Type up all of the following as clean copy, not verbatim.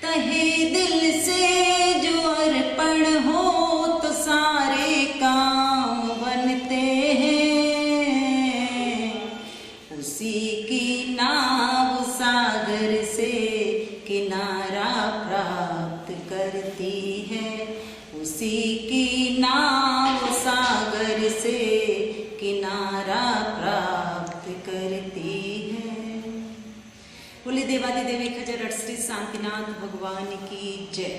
कहे दिल से जो अर्पण हो तो सारे काम बनते हैं। उसी की नाव सागर से किनारा प्राप्त करती है। उसी की नाव सागर से किनारा प्राप्त करती है। बोले देवादिदेव 1008 श्री शांतिनाथ भगवान की जय।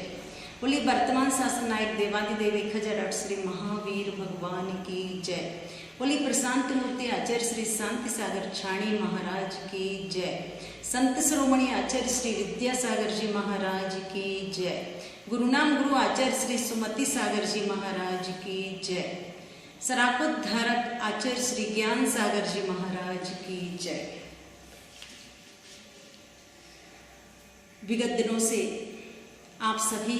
बोले वर्तमान शासन नायक देवादिदेव 1008 श्री महावीर भगवान की जय। बोले प्रशांत मूर्ति आचार्य श्री शांति सागर छाणी महाराज की जय। संत शिरोमणि आचार्य श्री विद्यासागर जी महाराज की जय। गुरुनाम गुरु आचार्य श्री सुमति सागर जी महाराज की जय। सराकोद्धारक आचार्य श्री ज्ञान सागर जी महाराज की जय। विगत दिनों से आप सभी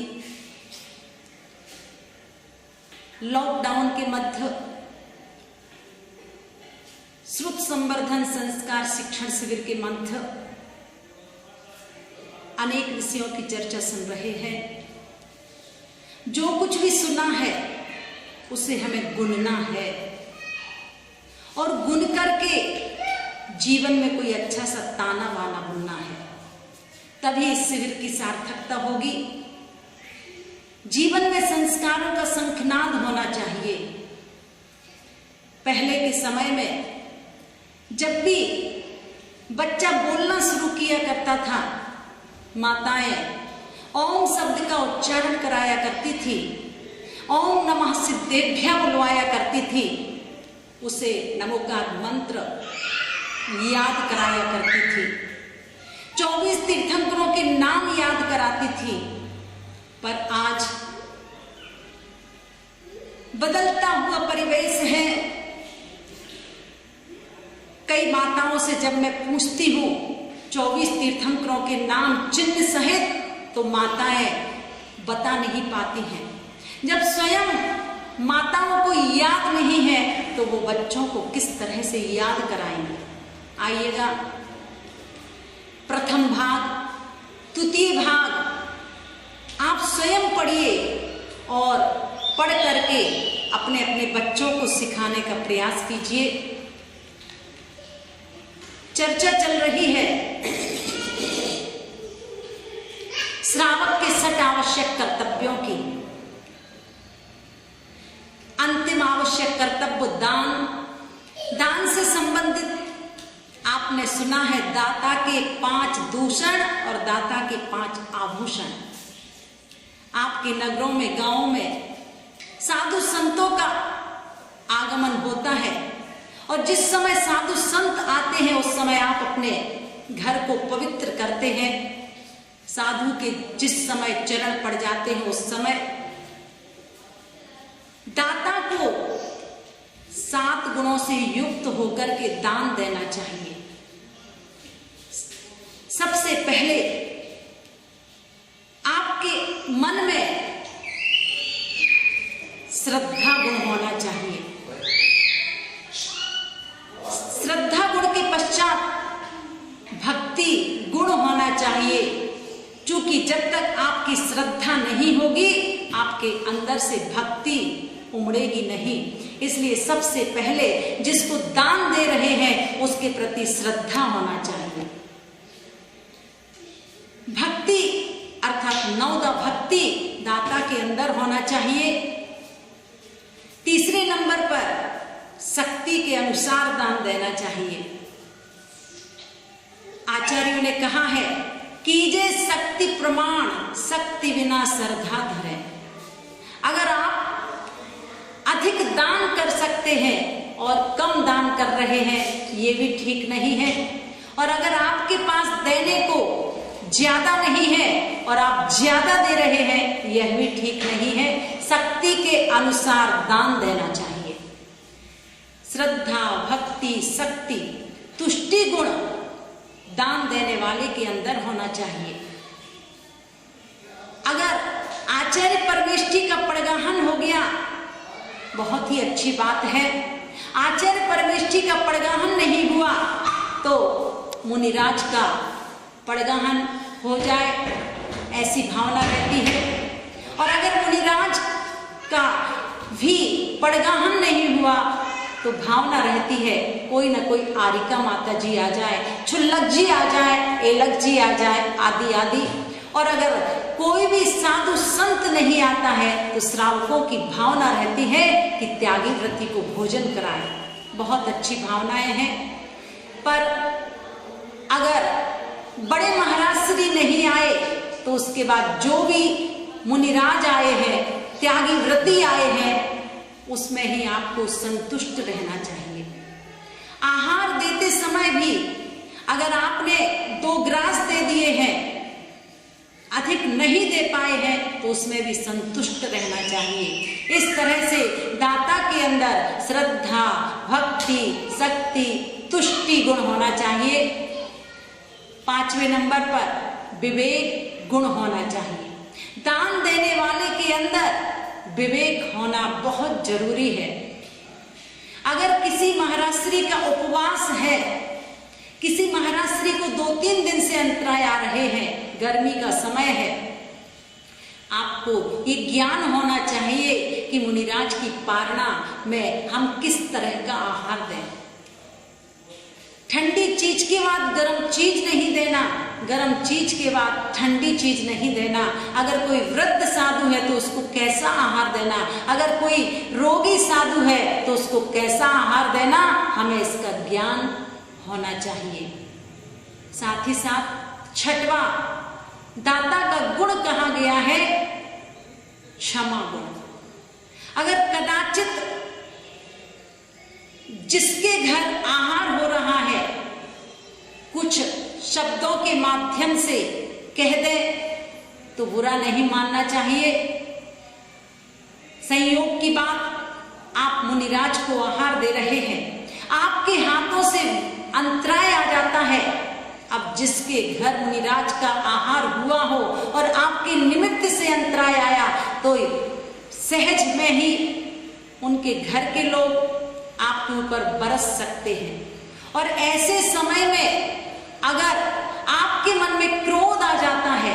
लॉकडाउन के मध्य श्रुत संवर्धन संस्कार शिक्षण शिविर के मध्य अनेक विषयों की चर्चा सुन रहे हैं। जो कुछ भी सुना है उसे हमें गुनना है और गुन करके जीवन में कोई अच्छा सा ताना बाना बुनना है, तभी इस शिविर की सार्थकता होगी। जीवन में संस्कारों का शंखनाद होना चाहिए। पहले के समय में जब भी बच्चा बोलना शुरू किया करता था, माताएं ओम शब्द का उच्चारण कराया करती थी, ओम नमः सिद्धेभ्यः बुलवाया करती थी, उसे नमोकार मंत्र याद कराया करती थी, 24 तीर्थंकरों के नाम याद कराती थी। पर आज बदलता हुआ परिवेश है। कई माताओं से जब मैं पूछती हूं 24 तीर्थंकरों के नाम चिन्ह सहित, तो माताएं बता नहीं पाती हैं। जब स्वयं माताओं को याद नहीं है तो वो बच्चों को किस तरह से याद कराएंगे। आइएगा, प्रथम भाग, द्वितीय भाग आप स्वयं पढ़िए और पढ़ करके अपने अपने बच्चों को सिखाने का प्रयास कीजिए। चर्चा चल रही है श्रावक के 6 आवश्यक कर्तव्यों की। अंतिम आवश्यक कर्तव्य दान। दान से संबंधित आपने सुना है दाता के 5 दूषण और दाता के 5 आभूषण। आपके नगरों में, गांवों में साधु संतों का आगमन होता है और जिस समय साधु संत आते हैं उस समय आप अपने घर को पवित्र करते हैं। साधु के जिस समय चरण पड़ जाते हैं उस समय दाता को 7 गुणों से युक्त होकर के दान देना चाहिए। सबसे पहले आपके मन में श्रद्धा गुण होना चाहिए। श्रद्धा गुण के पश्चात भक्ति गुण होना चाहिए, क्योंकि जब तक आपकी श्रद्धा नहीं होगी आपके अंदर से भक्ति उमड़ेगी नहीं। इसलिए सबसे पहले जिसको दान दे रहे हैं उसके प्रति श्रद्धा होना चाहिए। भक्ति अर्थात नवदा भक्ति दाता के अंदर होना चाहिए। तीसरे नंबर पर शक्ति के अनुसार दान देना चाहिए। आचार्यों ने कहा है कीजे शक्ति प्रमाण, शक्ति बिना श्रद्धा धरे। अगर आप अधिक दान कर सकते हैं और कम दान कर रहे हैं ये भी ठीक नहीं है, और अगर आपके पास देने को ज्यादा नहीं है और आप ज्यादा दे रहे हैं यह भी ठीक नहीं है। शक्ति के अनुसार दान देना चाहिए। श्रद्धा, भक्ति, शक्ति, तुष्टि गुण दान देने वाले के अंदर होना चाहिए। अगर आचार्य परमेष्ठी का पड़गाहन हो गया बहुत ही अच्छी बात है। आचार्य परमेष्ठी का पड़गाहन नहीं हुआ तो मुनिराज का पड़गाहन हो जाए ऐसी भावना रहती है। और अगर मुनिराज का भी पड़गाहन नहीं हुआ तो भावना रहती है कोई ना कोई आरिका माता जी आ जाए, छुल्लक जी आ जाए, एलक जी आ जाए, आदि आदि। और अगर कोई भी साधु संत नहीं आता है तो श्रावकों की भावना रहती है कि त्यागी व्रती को भोजन कराएं। बहुत अच्छी भावनाएं हैं। पर अगर बड़े महाराज श्री नहीं आए तो उसके बाद जो भी मुनिराज आए हैं, त्यागी व्रती आए हैं, उसमें ही आपको संतुष्ट रहना चाहिए। आहार देते समय भी अगर आपने 2 ग्रास दे दिए हैं, अधिक नहीं दे पाए हैं, तो उसमें भी संतुष्ट रहना चाहिए। इस तरह से दाता के अंदर श्रद्धा, भक्ति, शक्ति, तुष्टि गुण होना चाहिए। 5वें नंबर पर विवेक गुण होना चाहिए। दान देने वाले के अंदर विवेक होना बहुत जरूरी है। अगर किसी महाराष्ट्री का उपवास है, किसी महाराष्ट्री को 2-3 दिन से अंतराय आ रहे हैं, गर्मी का समय है, आपको ये ज्ञान होना चाहिए कि मुनिराज की पारणा में हम किस तरह का आहार दें। ठंडी चीज के बाद गर्म चीज नहीं देना, गर्म चीज के बाद ठंडी चीज नहीं देना। अगर कोई वृद्ध साधु है तो उसको कैसा आहार देना, अगर कोई रोगी साधु है तो उसको कैसा आहार देना, हमें इसका ज्ञान होना चाहिए। साथ ही साथ 6वां दाता का गुण कहा गया है क्षमा गुण। अगर कदाचित जिसके घर आहार हो रहा है कुछ शब्दों के माध्यम से कह दे तो बुरा नहीं मानना चाहिए। संयोग की बात, आप मुनिराज को आहार दे रहे हैं, आपके हाथों से अंतराय आ जाता है। अब जिसके घर मुनिराज का आहार हुआ हो और आपके निमित्त से अंतराय आया तो सहज में ही उनके घर के लोग आपके ऊपर बरस सकते हैं। और ऐसे समय में अगर आपके मन में क्रोध आ जाता है,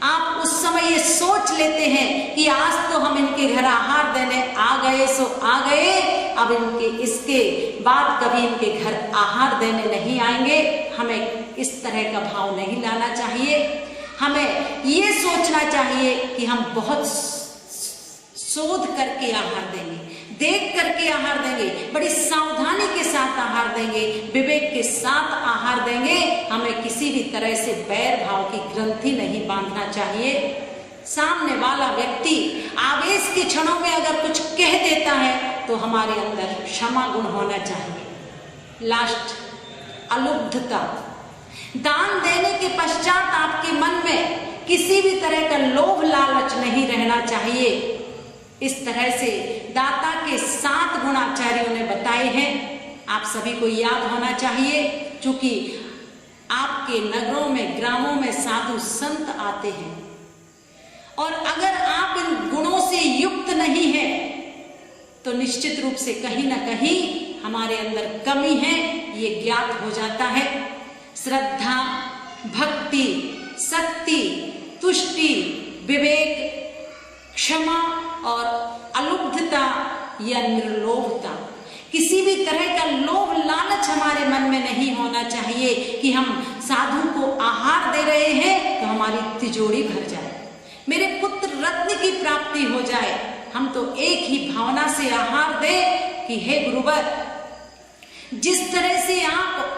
आप उस समय ये सोच लेते हैं कि आज तो हम इनके घर आहार देने आ गए सो आ गए, अब इसके बाद कभी इनके घर आहार देने नहीं आएंगे। हमें इस तरह का भाव नहीं लाना चाहिए। हमें ये सोचना चाहिए कि हम बहुत शोध करके आहार देंगे, देख करके आहार देंगे, बड़ी सावधानी के साथ आहार देंगे, विवेक के साथ आहार देंगे। हमें किसी भी तरह से बैर भाव की ग्रंथि नहीं बांधना चाहिए। सामने वाला व्यक्ति आवेश के क्षणों में अगर कुछ कह देता है तो हमारे अंदर क्षमा गुण होना चाहिए। लास्ट, अलुब्धता। दान देने के पश्चात आपके मन में किसी भी तरह का लोभ लालच नहीं रहना चाहिए। इस तरह से दाता के 7 गुण आचार्यों ने बताए हैं, आप सभी को याद होना चाहिए। क्योंकि आपके नगरों में, ग्रामों में साधु संत आते हैं और अगर आप इन गुणों से युक्त नहीं हैं तो निश्चित रूप से कहीं ना कहीं हमारे अंदर कमी है, ये ज्ञात हो जाता है। श्रद्धा, भक्ति, शक्ति, तुष्टि, विवेक, क्षमा और अलुब्धता या निर्लोभता, किसी भी तरह का लोभ लालच हमारे मन में नहीं होना चाहिए कि हम साधु को आहार दे रहे हैं तो हमारी तिजोरी भर जाए, मेरे पुत्र रत्न की प्राप्ति हो जाए। हम तो एक ही भावना से आहार दें कि हे गुरुवर, जिस तरह से आप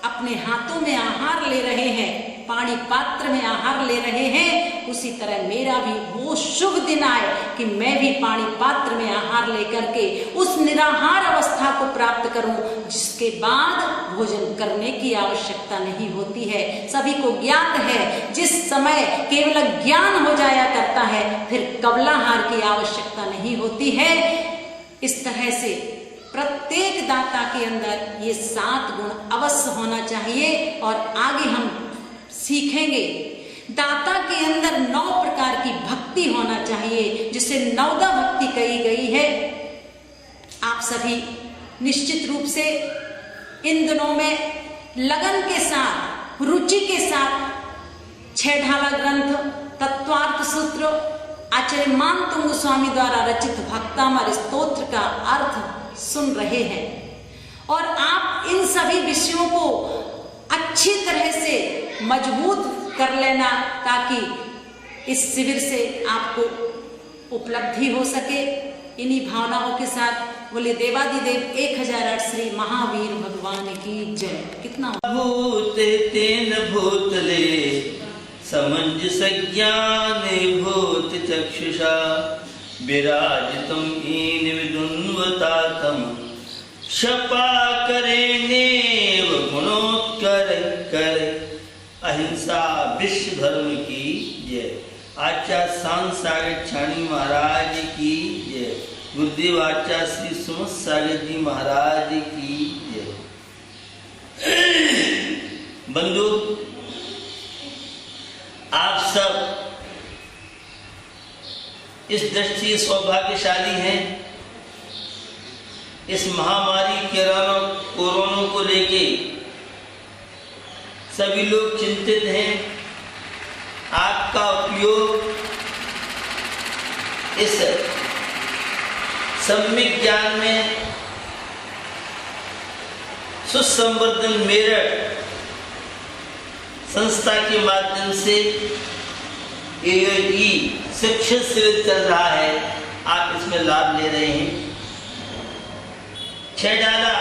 अपने हाथों में आहार ले रहे हैं, पानी पात्र में आहार ले रहे हैं, उसी तरह मेरा भी वो शुभ दिन आए कि मैं भी पानी पात्र में आहार लेकर के उस निराहार अवस्था को प्राप्त करूं जिसके बाद भोजन करने की आवश्यकता नहीं होती है। सभी को ज्ञात है, जिस समय केवल ज्ञान हो जाया करता है फिर कबलाहार की आवश्यकता नहीं होती है। इस तरह से प्रत्येक दाता के अंदर ये 7 गुण अवश्य होना चाहिए। और आगे हम सीखेंगे दाता के अंदर 9 प्रकार की भक्ति होना चाहिए, जिसे 9दा भक्ति कही गई है। आप सभी निश्चित रूप से इन दिनों में लगन के साथ, रुचि के साथ 6 ढाला ग्रंथ तत्वार्थ सूत्र आचार्य मानतुंग गोस्वामी द्वारा रचित भक्तामर स्तोत्र का अर्थ सुन रहे हैं और आप इन सभी विषयों को अच्छी तरह से मजबूत कर लेना ताकि इस शिविर से आपको उपलब्धि हो सके। इन्हीं भावनाओं के साथ बोले देवादिदेव 1008 श्री महावीर भगवान की जय। कितना भूत तेन भूतले समंजस ज्ञान भूत चक्षुषा विराजितम ईन विदुन्वतातम शपा करे नेव गुणोत्कर कर अहिंसा विश्व धर्म की जय। आचार्य शांत सागर छाणी महाराज की जय। गुरुदेव आचार्य श्री सुमत सागर जी महाराज की जय। बंधु, आप सब इस दृष्टि सौभाग्यशाली हैं। इस महामारी कोरोना को लेके सभी लोग चिंतित हैं। आपका उपयोग इस सम्यक ज्ञान में सुसंवर्धन मेरठ संस्था के माध्यम से AOE शिक्षण शिविर चल रहा है, आप इसमें लाभ ले रहे हैं। 6 डाला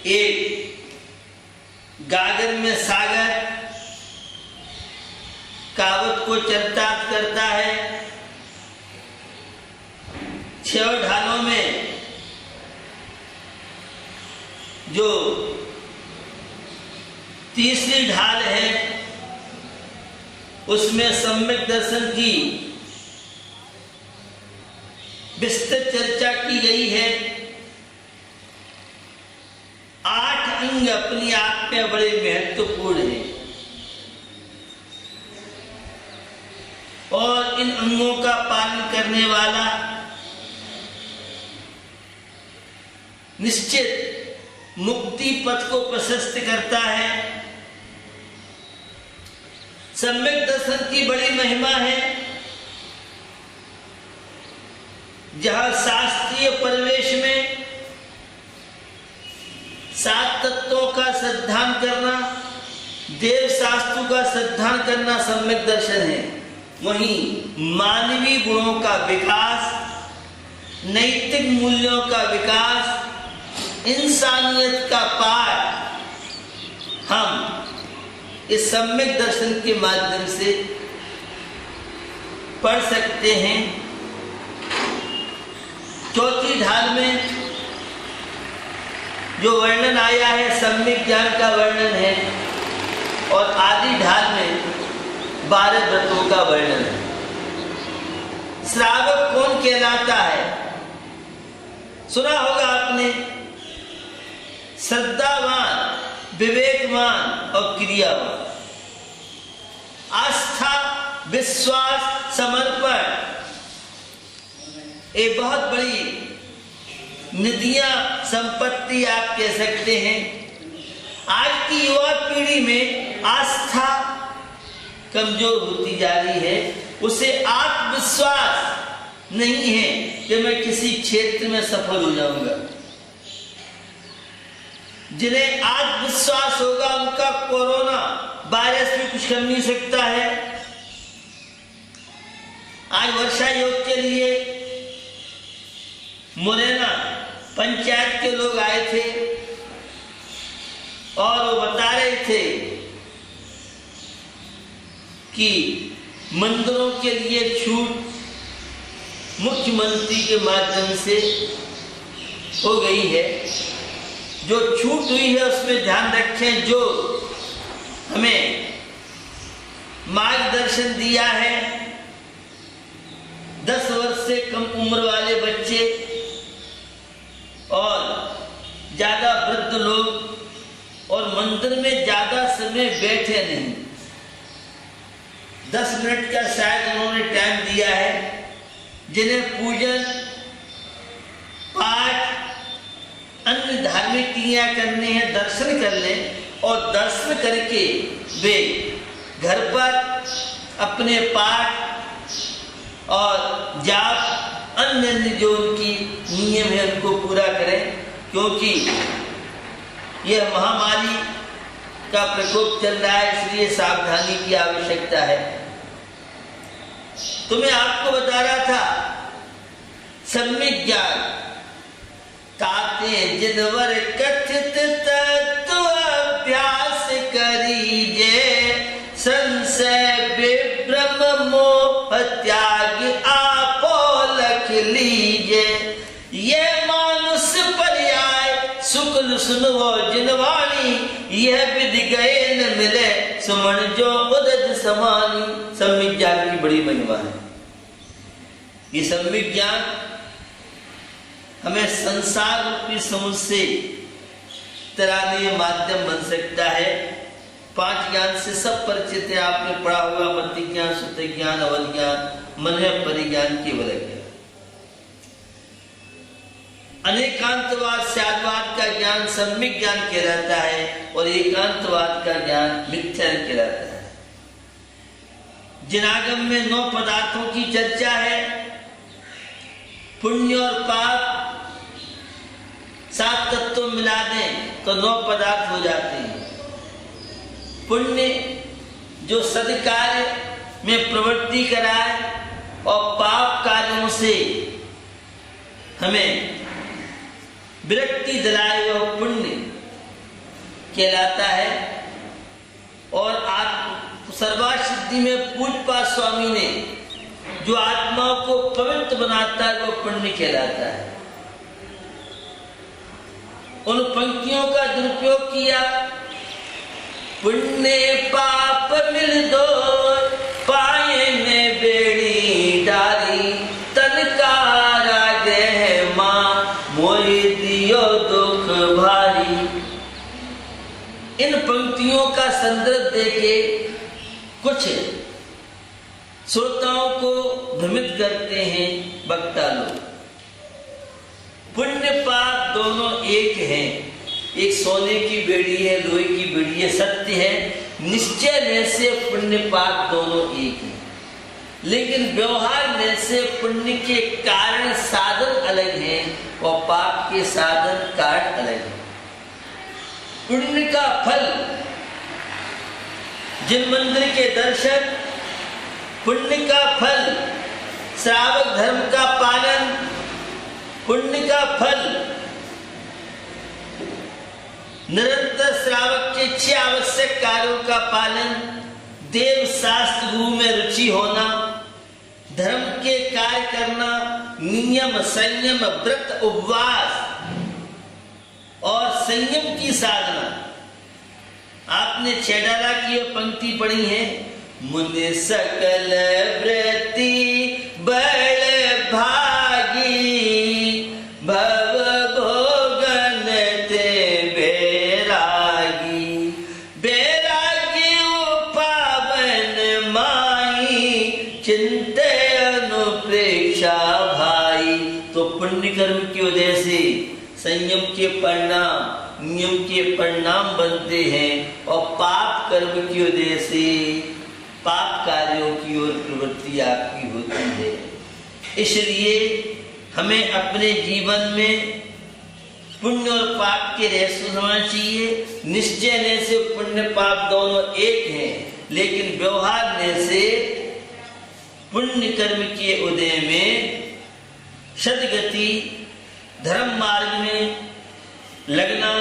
एक गागर में सागर कहावत को चरितार्थ करता है। 6 ढालों में जो तीसरी ढाल है उसमें सम्यक दर्शन की विस्तृत चर्चा की गई है। 8 अंग अपने आप में बड़े महत्वपूर्ण हैं और इन अंगों का पालन करने वाला निश्चित मुक्ति पथ को प्रशस्त करता है। सम्यक दर्शन की बड़ी महिमा है। जहां शास्त्रीय परिवेश में 7 तत्वों का श्रद्धान करना, देव शास्त्रों का श्रद्धान करना सम्यक दर्शन है, वहीं मानवीय गुणों का विकास, नैतिक मूल्यों का विकास, इंसानियत का पाठ हम इस सम्यक दर्शन के माध्यम से पढ़ सकते हैं। चौथी ढाल में जो वर्णन आया है सम्यक ज्ञान का वर्णन है और आदि ढाल में 12 व्रतों का वर्णन है। श्रावक कौन कहलाता है? सुना होगा आपने, श्रद्धावान, विवेकवान और क्रियावान। आस्था, विश्वास, समर्पण एक बहुत बड़ी निधियां, संपत्ति आप कह सकते हैं। आज की युवा पीढ़ी में आस्था कमजोर होती जा रही है। उसे आत्मविश्वास नहीं है कि मैं किसी क्षेत्र में सफल हो जाऊंगा। जिन्हें आत्मविश्वास होगा उनका कोरोना वायरस भी कुछ कर नहीं सकता है। आज वर्षा योग के लिए मुरैना पंचायत के लोग आए थे और वो बता रहे थे कि मंदिरों के लिए छूट मुख्यमंत्री के माध्यम से हो गई है। जो छूट हुई है उसमें ध्यान रखें। जो हमें मार्गदर्शन दिया है, 10 वर्ष से कम उम्र वाले बच्चे और ज्यादा वृद्ध लोग और मंदिर में ज्यादा समय बैठे नहीं। 10 मिनट का शायद उन्होंने टाइम दिया है। जिन्हें पूजन, पाठ, अन्य धार्मिक क्रिया करने हैं, दर्शन कर लें और दर्शन करके वे घर पर अपने पाठ और जाप अन्य जो उनकी नियम है उनको पूरा करें, क्योंकि यह महामारी का प्रकोप चल रहा है, इसलिए सावधानी की आवश्यकता है। तो मैं आपको बता रहा था सम्यक ज्ञान ताते जिनवर कथित तत्व अभ्यास करीजे, संशय विभ्रम मोह त्याग आपो लख लीजे। ये मानुष पर्याय शुक्ल सुनवो जिनवाणी, यह विधि गए न मिले सुमन जो उदज समानी। सम्यक ज्ञान की बड़ी महिमा है। ये सम्यक ज्ञान हमें संसार रूपी समुद्र से तराने माध्यम बन सकता है। 5 ज्ञान से सब परिचित है, आपने पढ़ा होगा, मति ज्ञान, सुत ज्ञान, अवध ज्ञान, मन परिज्ञान, केवल ज्ञान। अनेकांतवाद स्याद्वाद का ज्ञान सम्यक ज्ञान कहलाता है और एकांतवाद का ज्ञान मिथ्या कहलाता है। जिनागम में 9 पदार्थों की चर्चा है। पुण्य और पाप 7 तत्व मिला दें तो 9 पदार्थ हो जाते हैं। पुण्य जो सद्कार्य में प्रवृत्ति कराए और पाप कार्यों से हमें विरक्ति दिलाए, वह पुण्य कहलाता है। और सर्वासिद्धि में पूजपा स्वामी ने जो आत्माओं को पवित्र बनाता है वो पुण्य कहलाता है। उन पंक्तियों का दुरुपयोग किया। पुण्य पाप मिल दो पाए में बेड़ी डाली, तनकारा ग्रह मां मोहि दियो दुख भारी। इन पंक्तियों का संदर्भ देके कुछ श्रोताओं को भ्रमित करते हैं वक्ता लोग। पुण्य पाप दोनों एक हैं। एक सोने की बेड़ी है, लोहे की बेड़ी है, सत्य है। निश्चय में से पुण्य पाप दोनों एक हैं, लेकिन व्यवहार में से पुण्य के कारण साधन अलग हैं और पाप के साधन कारण अलग हैं। पुण्य का फल जिन मंदिर के दर्शन, पुण्य का फल श्रावक धर्म का पालन, पुण्य का फल निरंतर श्रावक के 6 आवश्यक कार्यों का पालन, देव शास्त्र गुरु में रुचि होना, धर्म के कार्य करना, नियम संयम व्रत उपवास और संयम की साधना। आपने छेडाला की यह पंक्ति पढ़ी है, मुनि सकल व्रति बड़ भागी, भव भोगन ते बैरागी, बैरागी पावन माई, चिंते अनुप्रेक्षा भाई। तो पुण्य कर्म की वजह से संयम के परिणाम, नियम के परिणाम बनते हैं और पाप कर्म की वजह से पाप कार्यों की ओर प्रवृत्ति आपकी होती है। इसलिए हमें अपने जीवन में पुण्य और पाप के रहस्य समझना चाहिए। निश्चय से पुण्य पाप दोनों एक हैं, लेकिन व्यवहार से पुण्य कर्म के उदय में सद्गति, धर्म मार्ग में लगना,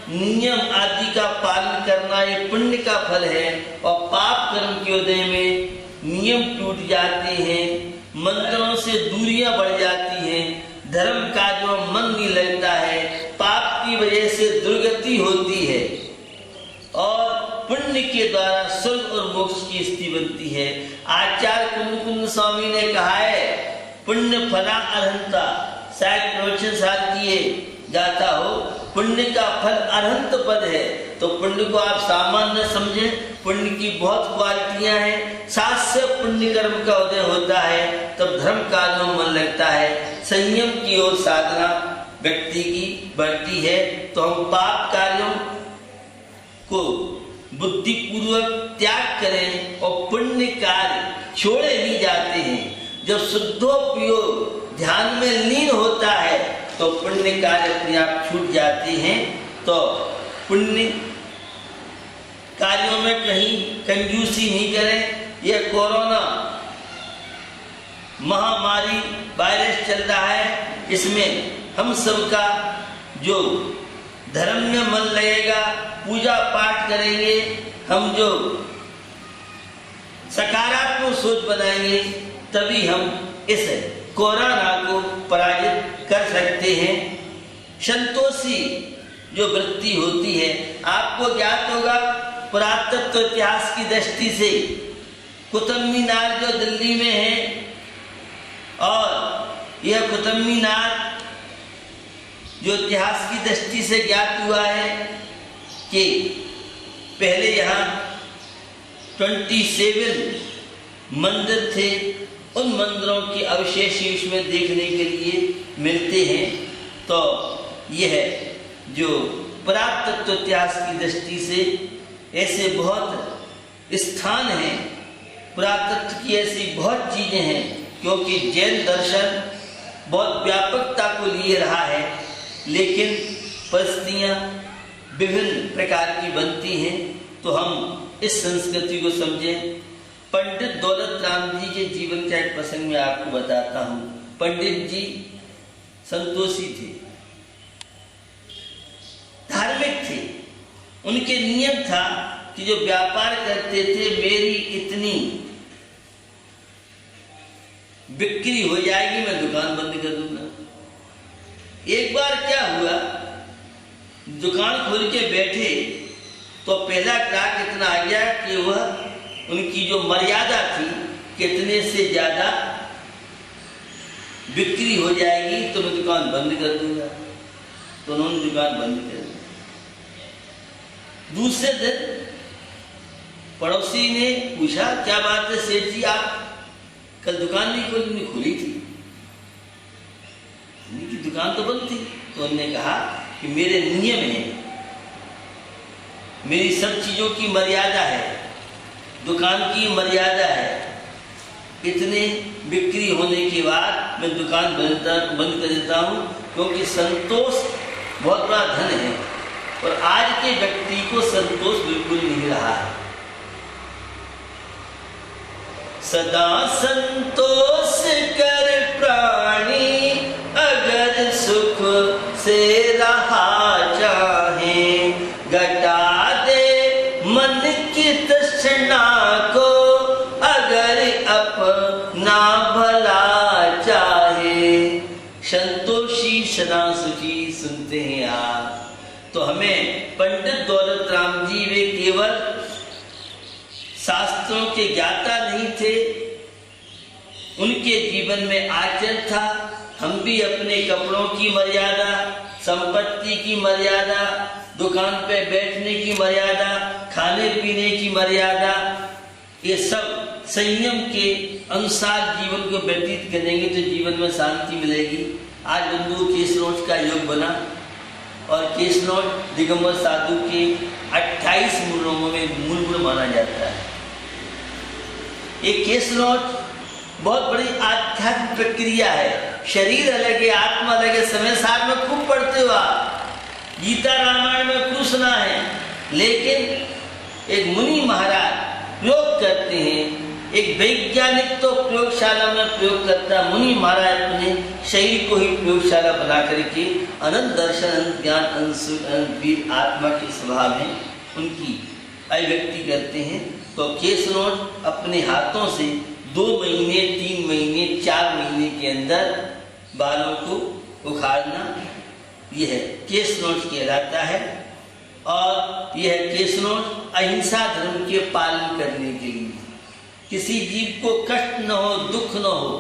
नियम आदि का पालन करना, ये पुण्य का फल है। और पाप कर्म के उदय में नियम टूट जाते हैं, मंदिरों से दूरियां बढ़ जाती हैं, धर्म का जो मन नहीं लगता है, पाप की वजह से दुर्गति होती है और पुण्य के द्वारा स्वर्ग और मोक्ष की स्थिति बनती है। आचार्य कुंद स्वामी ने कहा है, पुण्य फला अरहंता, शायद प्रवचन साथ किए जाता हो, पुण्य का फल अरहंत पद है। तो पुण्य को आप सामान्य समझें, पुण्य की बहुत क्वालिटियां हैं। साथ से पुण्य कर्म का उदय होता है, तब धर्म कार्यों में मन लगता है, संयम की ओर साधना व्यक्ति की बढ़ती है। तो हम पाप कार्यों को बुद्धिपूर्वक त्याग करें छोड़े भी जाते हैं। जब शुद्धोपयोग ध्यान में लीन होता है तो पुण्य कार्य अपने आप छूट जाते हैं। तो पुण्य कार्यों में कहीं कंजूसी नहीं करें। यह कोरोना महामारी वायरस चल रहा है, इसमें हम सबका जो धर्म में मन लगेगा, पूजा पाठ करेंगे, हम जो सकारात्मक सोच बनाएंगे, तभी हम इस कोरोना को पराजित कर सकते हैं। संतोषी जो वृत्ति होती है, आपको ज्ञात होगा पुरातत्व इतिहास की दृष्टि से कुतुब मीनार जो दिल्ली में है, और यह कुतुब मीनार जो इतिहास की दृष्टि से ज्ञात हुआ है कि पहले यहाँ 27 मंदिर थे। उन मंदिरों के अवशेष इसमें देखने के लिए मिलते हैं। तो यह जो पुरातत्व इतिहास की दृष्टि से ऐसे बहुत स्थान हैं, पुरातत्व की ऐसी बहुत चीजें हैं, क्योंकि जैन दर्शन बहुत व्यापकता को लिए रहा है, लेकिन परिस्थितियां विभिन्न प्रकार की बनती हैं। तो हम इस संस्कृति को समझें। पंडित दौलत राम जी के जीवन का एक प्रसंग मैं आपको बताता हूँ। पंडित जी संतोषी थे, धार्मिक थे। उनके नियम था कि जो व्यापार करते थे, मेरी इतनी बिक्री हो जाएगी, मैं दुकान बंद कर दूंगा। एक बार क्या हुआ, दुकान खोल के बैठे तो पहला ग्राहक इतना आ गया कि वह उनकी जो मर्यादा थी, कितने से ज्यादा बिक्री हो जाएगी तो मैं दुकान बंद कर दूंगा। तो उन्होंने दुकान बंद कर दी। दूसरे दिन पड़ोसी ने पूछा, क्या बात है सेठ जी, आप कल दुकान नहीं खोली? खुली थी। उनकी दुकान तो बंद थी। तो उन्होंने कहा कि मेरे नियम है, मेरी सब चीजों की मर्यादा है, दुकान की मर्यादा है, इतने बिक्री होने के बाद मैं दुकान बंद कर देता हूं, क्योंकि संतोष बहुत बड़ा धन है और आज के व्यक्ति को संतोष बिल्कुल नहीं रहा है। सदा संतोष कर प्राणी, अगर सुख से रहा चाहे, घटा दे मन की तृष्णा को, अगर अपना भला चाहे। संतोषी सदा सुखी सुनते हैं आप। तो हमें पंडित दौलत राम जी वे केवल शास्त्रों के ज्ञाता नहीं थे, उनके जीवन में आचरण था। हम भी अपने कपड़ों की मर्यादा, संपत्ति की मर्यादा, दुकान पे बैठने की मर्यादा, खाने पीने की मर्यादा, ये सब संयम के अनुसार जीवन को व्यतीत करेंगे तो जीवन में शांति मिलेगी। आज बंधु केस नोट का योग बना और केस नोट दिगंबर साधु के 28 मूलों में मूल गुण माना जाता है। एक केस नोट बहुत बड़ी आध्यात्मिक प्रक्रिया है। शरीर अलग है, आत्मा अलग है। समय साथ में खूब पढ़ते हो आप, गीता रामायण में खूब सुना है, लेकिन एक मुनि महाराज प्रयोग करते हैं। एक वैज्ञानिक तो प्रयोगशाला में प्रयोग करता है, मुनि महाराज अपने शरीर को ही प्रयोगशाला बना करके अनंत दर्शन, अनंत ज्ञान, अनंत वीर आत्मा के स्वभाव में उनकी अभिव्यक्ति करते हैं। तो केस नोट अपने हाथों से 2 महीने, 3 महीने, 4 महीने के अंदर बालों को उखाड़ना, यह केस नोट कहलाता है। और यह केस नोट अहिंसा धर्म के पालन करने के लिए, किसी जीव को कष्ट न हो, दुख न हो,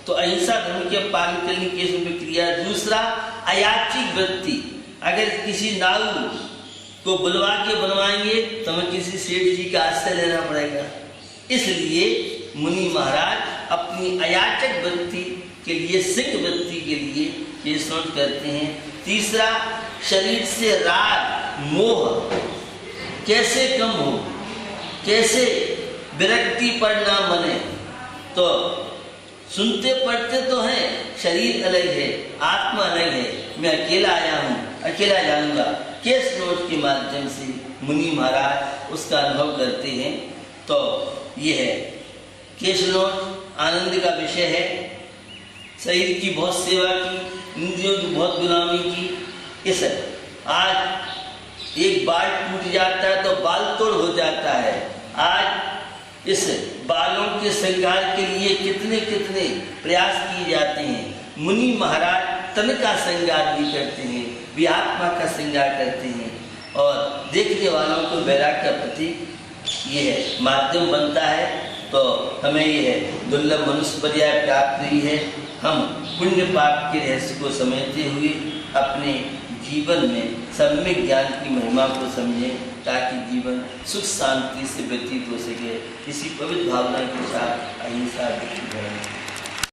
तो अहिंसा धर्म के पालन करने की इसमें क्रिया। दूसरा, अयाचिक वृत्ति। अगर किसी नाऊ को बुलवा के बनवाएंगे तो हमें किसी सेठ जी का आश्रय लेना पड़ेगा, इसलिए मुनि महाराज अपनी अयाचक वृत्ति के लिए, सिंह वृत्ति के लिए केस नोट करते हैं। तीसरा, शरीर से राग मोह कैसे कम हो, कैसे विरक्ति पर ना बने, तो सुनते पढ़ते तो हैं, शरीर अलग है, आत्मा अलग है। मैं अकेला आया हूँ, अकेला जाऊंगा। केस नोट के माध्यम से मुनि महाराज उसका अनुभव करते हैं। तो ये है केश नोट, आनंद का विषय है। शरीर की बहुत सेवा की, इंद्रियों की बहुत गुलामी की। इस आज एक बाल टूट जाता है तो बाल तोड़ हो जाता है। आज इस बालों के श्रृंगार के लिए कितने कितने प्रयास किए जाते हैं। मुनि महाराज तन का श्रृंगार भी करते हैं, भी आत्मा का श्रृंगार करते हैं, और देखने वालों को वैराग्य का प्रतीक ये है माध्यम बनता है। तो हमें ये है दुर्लभ मनुष्य पर्याय प्राप्त हुई है। हम पुण्य पाप के रहस्य को समझते हुए अपने जीवन में सम्यक ज्ञान की महिमा को समझें, ताकि जीवन सुख शांति से व्यतीत हो सके। इसी पवित्र भावना के साथ अहिंसा व्यक्ति